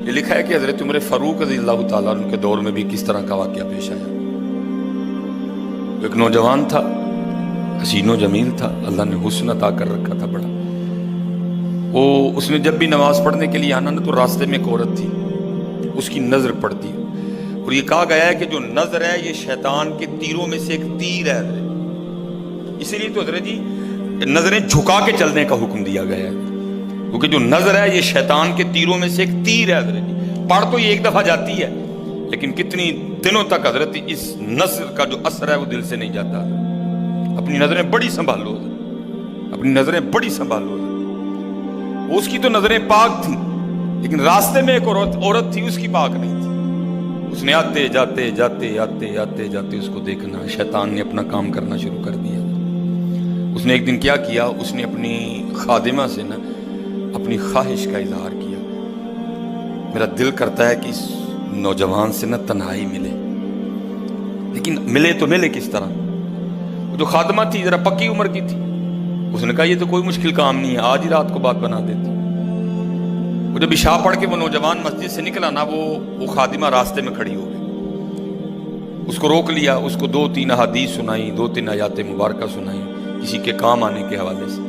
یہ لکھا ہے کہ حضرت عمر فاروق رضی اللہ تعالیٰ عنہ کے دور میں بھی کس طرح کا واقعہ پیش آیا۔ ایک نوجوان تھا، حسین و جمیل تھا، اللہ نے حسن عطا کر رکھا تھا بڑا۔ اس نے جب بھی نماز پڑھنے کے لیے آنا نا تو راستے میں ایک عورت تھی، اس کی نظر پڑتی، اور یہ کہا گیا ہے کہ جو نظر ہے یہ شیطان کے تیروں میں سے ایک تیر ہے۔ اسی لیے تو حضرت جی نظریں جھکا کے چلنے کا حکم دیا گیا ہے، کیونکہ جو نظر ہے یہ شیطان کے تیروں میں سے ایک تیر ہے حضرت جی۔ پڑھ تو یہ ایک دفعہ جاتی ہے لیکن کتنی دنوں تک حضرت اس نظر کا جو اثر ہے وہ دل سے نہیں جاتا۔ اپنی نظریں بڑی سنبھالو، اپنی نظریں بڑی سنبھالو۔ اس کی تو نظریں پاک تھیں لیکن راستے میں ایک عورت تھی، اس کی پاک نہیں تھی۔ اس نے آتے جاتے جاتے آتے آتے جاتے اس کو دیکھنا، شیطان نے اپنا کام کرنا شروع کر دیا۔ اس نے ایک دن کیا کیا، اس نے اپنی خادمہ سے نا اپنی خواہش کا اظہار کیا، میرا دل کرتا ہے کہ اس نوجوان سے نا تنہائی ملے، لیکن ملے تو ملے کس طرح؟ وہ جو خادمہ تھی ذرا پکی عمر کی تھی، اس نے کہا یہ تو کوئی مشکل کام نہیں ہے، آج ہی رات کو بات بنا دیتی۔ وہ جب عشاء پڑھ کے وہ نوجوان مسجد سے نکلا نا، وہ خادمہ راستے میں کھڑی ہو گئی، اس کو روک لیا، اس کو 2-3 احادیث سنائی، 2-3 آیات مبارکہ سنائی کسی کے کام آنے کے حوالے سے۔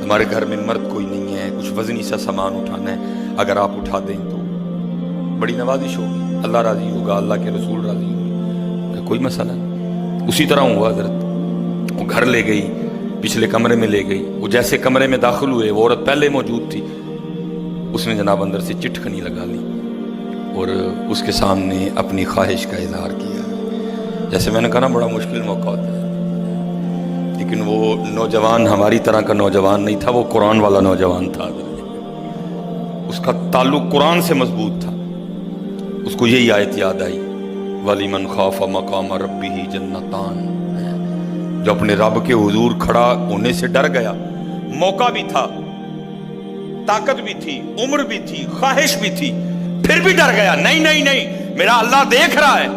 ہمارے گھر میں مرد کوئی نہیں ہے، کچھ وزنی سا سامان اٹھانا ہے، اگر آپ اٹھا دیں تو بڑی نوازش ہوگی، اللہ راضی ہوگا، اللہ کے رسول راضی ہوگا، کوئی مسئلہ نہیں۔ اسی طرح ہوا حضرت، وہ گھر لے گئی، پچھلے کمرے میں لے گئی۔ وہ جیسے کمرے میں داخل ہوئے، وہ عورت پہلے موجود تھی، اس نے جناب اندر سے چٹکنی لگا لی اور اس کے سامنے اپنی خواہش کا اظہار کیا۔ جیسے میں نے کہا نا بڑا مشکل موقع ہوتا ہے، لیکن وہ نوجوان ہماری طرح کا نوجوان نہیں تھا، وہ قرآن والا نوجوان تھا، اس کا تعلق قرآن سے مضبوط تھا۔ اس کو یہی آیت یاد آئی، وَلِمَنْ خَافَ مَقَامَ رَبِّهِ جَنَّتَانِ، جو اپنے رب کے حضور کھڑا ہونے سے ڈر گیا، موقع بھی تھا، طاقت بھی تھی، عمر بھی تھی، خواہش بھی تھی، پھر بھی ڈر گیا، نہیں، میرا اللہ دیکھ رہا ہے،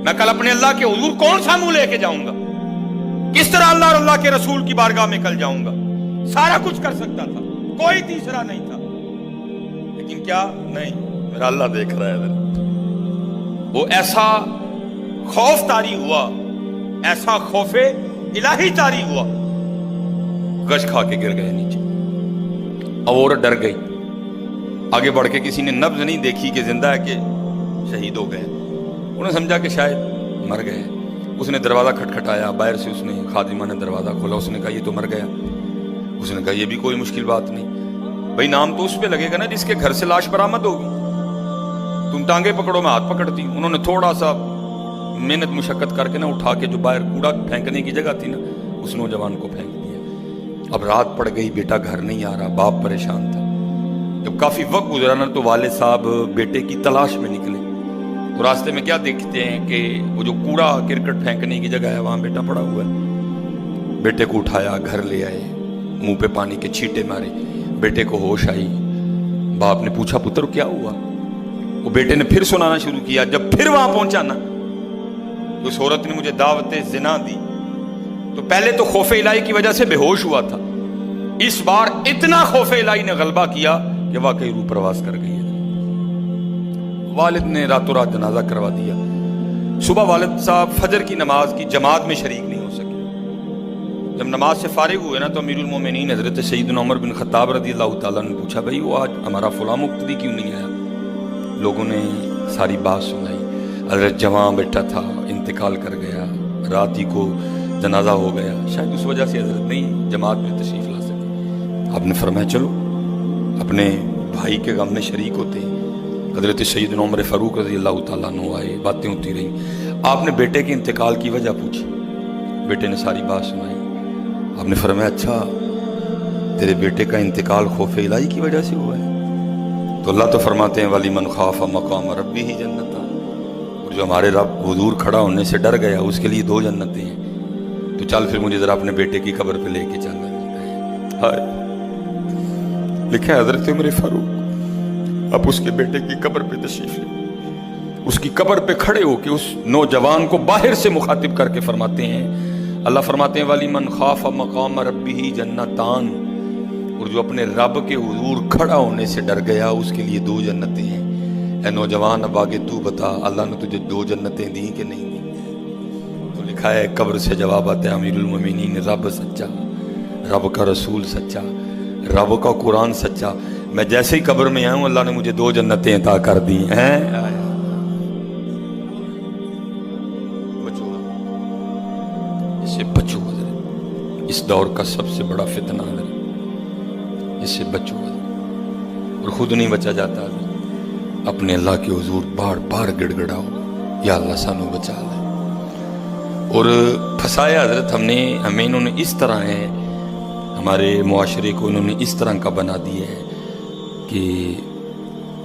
میں کل اپنے اللہ کے حضور کون سا منہ لے کے جاؤں گا، کس طرح اللہ اور اللہ کے رسول کی بارگاہ میں کل جاؤں گا، سارا کچھ کر سکتا تھا، کوئی تیسرا نہیں تھا، لیکن کیا نہیں، میرا اللہ دیکھ رہا ہے۔ وہ ایسا خوف طاری ہوا، ایسا خوف الہی طاری ہوا، گش کھا کے گر گئے نیچے۔ اب عورت ڈر گئی، آگے بڑھ کے کسی نے نبض نہیں دیکھی کہ زندہ ہے کہ شہید ہو گئے، انہوں نے سمجھا کہ شاید مر گئے۔ اس نے دروازہ کھٹکھٹایا، باہر سے اس نے خادمہ نے دروازہ کھولا، اس نے کہا یہ تو مر گیا۔ اس نے کہا یہ بھی کوئی مشکل بات نہیں، بھائی نام تو اس پہ لگے گا نا جس کے گھر سے لاش برآمد ہوگی، تم ٹانگیں پکڑو میں ہاتھ پکڑتی۔ انہوں نے تھوڑا سا محنت مشقت کر کے نا اٹھا کے جو باہر کوڑا پھینکنے کی جگہ تھی نا، اس نوجوان کو پھینک دیا۔ اب رات پڑ گئی، بیٹا گھر نہیں آ رہا، باپ پریشان تھا۔ جب کافی وقت گزرا نا تو والد صاحب بیٹے کی تلاش میں نکلے، تو راستے میں کیا دیکھتے ہیں کہ وہ جو کوڑا کرکٹ پھینکنے کی جگہ ہے وہاں بیٹا پڑا ہوا ہے۔ بیٹے کو اٹھایا، گھر لے آئے، منہ پہ پانی کے چھینٹے مارے، بیٹے کو ہوش آئی۔ باپ نے پوچھا پتر کیا ہوا؟ وہ بیٹے نے پھر سنانا شروع کیا۔ جب پھر وہاں پہنچا نا تو اس عورت نے مجھے دعوت زنا دی، تو پہلے تو خوف الہی کی وجہ سے بے ہوش ہوا تھا، اس بار اتنا خوف الہی نے غلبہ کیا کہ واقعی روح پرواز کر گئی ہے۔ والد نے راتوں رات جنازہ کروا دیا۔ صبح والد صاحب فجر کی نماز کی جماعت میں شریک نہیں ہو سکے۔ جب نماز سے فارغ ہوئے نا تو امیر المومنین حضرت سیدنا عمر بن خطاب رضی اللہ تعالیٰ نے پوچھا بھائی وہ آج ہمارا فلاں مقتدی کیوں نہیں آیا؟ لوگوں نے ساری بات سنائی، حضرت جوان بیٹا تھا، انتقال کر گیا، رات ہی کو جنازہ ہو گیا، شاید اس وجہ سے حضرت نہیں جماعت میں تشریف لا سکے۔ آپ نے فرمایا چلو اپنے بھائی کے غم میں شریک ہوتے ہیں۔ حضرت سیدنا عمر فاروق رضی اللہ تعالیٰ عنہ آئے، باتیں ہوتی رہیں، آپ نے بیٹے کے انتقال کی وجہ پوچھی، بیٹے نے ساری بات سنائی۔ آپ نے فرمایا اچھا تیرے بیٹے کا انتقال خوف الہی کی وجہ سے ہوا ہے؟ تو اللہ تو فرماتے ہیں وَلِمَنْ خَافَ مَقَامَ رَبِّهِ جَنَّتَانِ، اور جو ہمارے رب حضور کھڑا ہونے سے ڈر گیا اس کے لیے 2 جنتیں ہیں۔ تو چل پھر مجھے ذرا اپنے بیٹے کی قبر پہ لے کے چلنا ہے۔ لکھا ہے حضرت عمر فاروق اب اس کے بیٹے کی قبر پہ تشریف لے، اس کی قبر پہ کھڑے ہو کے اس نوجوان کو باہر سے مخاطب کر کے فرماتے ہیں، اللہ فرماتے ہیں وَلِمَنْ خَافَ مَقَامَ رَبِّهِ جَنَّتَانِ، اور جو اپنے رب کے حضور کھڑا ہونے سے ڈر گیا اس کے لیے 2 جنتیں ہیں۔ اے نوجوان اب آگے تو بتا اللہ نے تجھے 2 جنتیں دی کہ نہیں دی؟ تو لکھا ہے قبر سے جواب آتا ہے امیر المومنین رب سچا، رب کا رسول سچا، رب کا قرآن سچا، میں جیسے ہی قبر میں آؤں اللہ نے مجھے 2 جنتیں عطا کر دی ہیں۔ بچو اس سے بچو، اس دور کا سب سے بڑا فتنہ ہے، اس سے بچو اور خود نہیں بچا جاتا، اپنے اللہ کے حضور بار بار گڑ گڑاؤ یا اللہ سانو بچا لے۔ اور پھنسایا حضرت ہمیں انہوں نے اس طرح ہے، ہمارے معاشرے کو انہوں نے اس طرح کا بنا دیا ہے کہ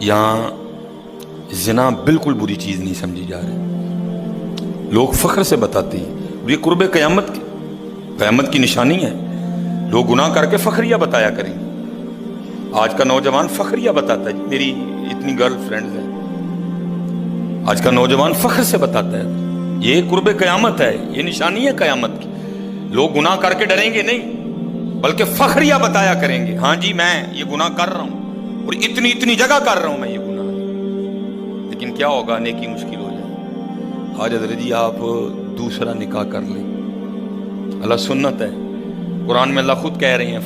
یہاں زنا بالکل بری چیز نہیں سمجھی جا رہی، لوگ فخر سے بتاتے ہیں، اور یہ قرب قیامت کی نشانی ہے۔ لوگ گناہ کر کے فخریہ بتایا کریں گے۔ آج کا نوجوان فخریہ بتاتا ہے میری اتنی گرل فرینڈز ہیں، آج کا نوجوان فخر سے بتاتا ہے، یہ قرب قیامت ہے، یہ نشانی ہے قیامت کی۔ لوگ گناہ کر کے ڈریں گے نہیں بلکہ فخریہ بتایا کریں گے، ہاں جی میں یہ گناہ کر رہا ہوں اور اتنی جگہ کر رہا ہوں میں یہ گناہ۔ لیکن کیا ہوگا؟ نیکی مشکل ہو جائے۔ آج حضرت جی آپ دوسرا نکاح کر لیں، اللہ سنت ہے، قرآن میں اللہ خود کہہ رہے ہیں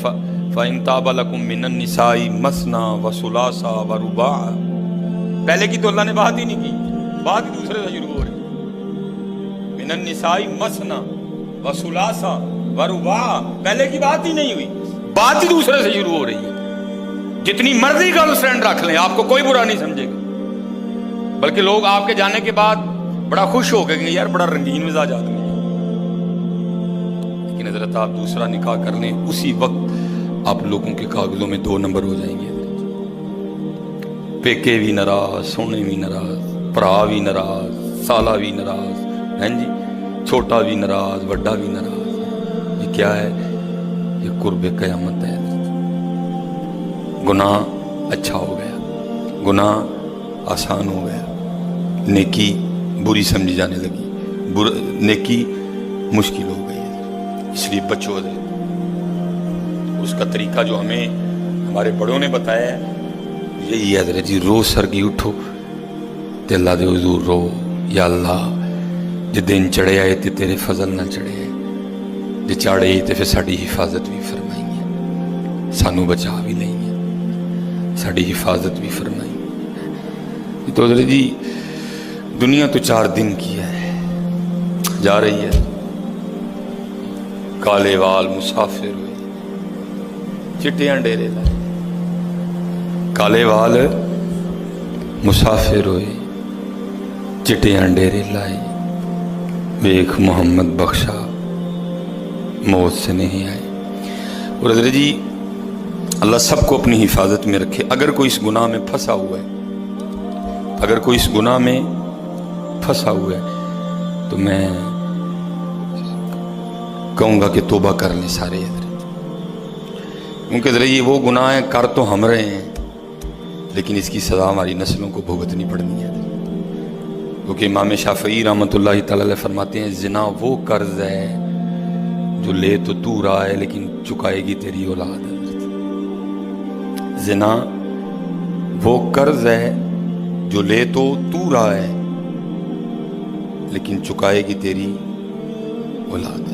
فَإِن طَابَ لَكُم مِّنَ النِّسَاءِ مَثْنَىٰ وَثُلَاثَ وَرُبَاعَ۔ پہلے کی تو اللہ نے بات ہی نہیں کی، بات ہی دوسرے سے شروع ہو رہی ہے۔ مِّنَ النِّسَاءِ مَثْنَىٰ وَثُلَاثَ وَرُبَاعَ، پہلے کی بات ہی نہیں ہوئی، بات ہی دوسرے سے شروع ہو رہی ہے۔ جتنی مرضی گرل فرینڈ رکھ لیں آپ کو کوئی برا نہیں سمجھے گا، بلکہ لوگ آپ کے جانے کے بعد بڑا خوش ہو گئے کہ یار بڑا رنگین مزاج آدمی ہے۔ لیکن حضرت آپ دوسرا نکاح کر لیں، اسی وقت آپ لوگوں کے کاغذوں میں 2 نمبر ہو جائیں گے۔ پیکے بھی ناراض، سونے بھی ناراض، بھرا بھی ناراض، سالہ بھی ناراض، ہیں جی، چھوٹا بھی ناراض، بڑا بھی ناراض۔ یہ کیا ہے؟ یہ قرب قیامت ہے۔ گناہ اچھا ہو گیا، گناہ آسان ہو گیا، نیکی بری سمجھی جانے لگی، نیکی مشکل ہو گئی ہے۔ اس لیے بچو حضرت، اس کا طریقہ جو ہمیں ہمارے بڑوں نے بتایا ہے یہی ہے حضرت جی، روز سرگی اٹھو تے اللہ دے حضور رو، یا اللہ جے دن چڑھے آئے تے تیرے فضل نہ چڑھے آئے، جے چاڑے تے پھر ساڑی حفاظت بھی فرمائیں گے، سانو بچا بھی لیں گے، ساڑی حفاظت بھی فرمائیں گے۔ تو حضرت جی دنیا تو 4 دن کی ہے، جا رہی ہے، کالے وال مسافر ہوئے چٹیاں ڈیرے لائے، کالے وال مسافر ہوئے چٹیاں ڈیرے لائے، ویکھ محمد بخشا موت سے نہیں آئے۔ اور حضرت جی اللہ سب کو اپنی حفاظت میں رکھے۔ اگر کوئی اس گناہ میں پھنسا ہوا ہے، اگر کوئی اس گناہ میں پھنسا ہوا ہے تو میں کہوں گا کہ توبہ کر لیں سارے حضرت، کیونکہ حضرت یہ وہ گناہ ہیں کر تو ہم رہے ہیں لیکن اس کی سزا ہماری نسلوں کو بھگتنی پڑنی ہے۔ کیونکہ امام شافعی رحمۃ اللہ تعالی علیہ فرماتے ہیں زنا وہ قرض ہے جو لے تو رہا ہے لیکن چکائے گی تیری اولاد۔ زنا وہ قرض ہے جو لے تو رہا ہے لیکن چکائے گی تیری اولاد۔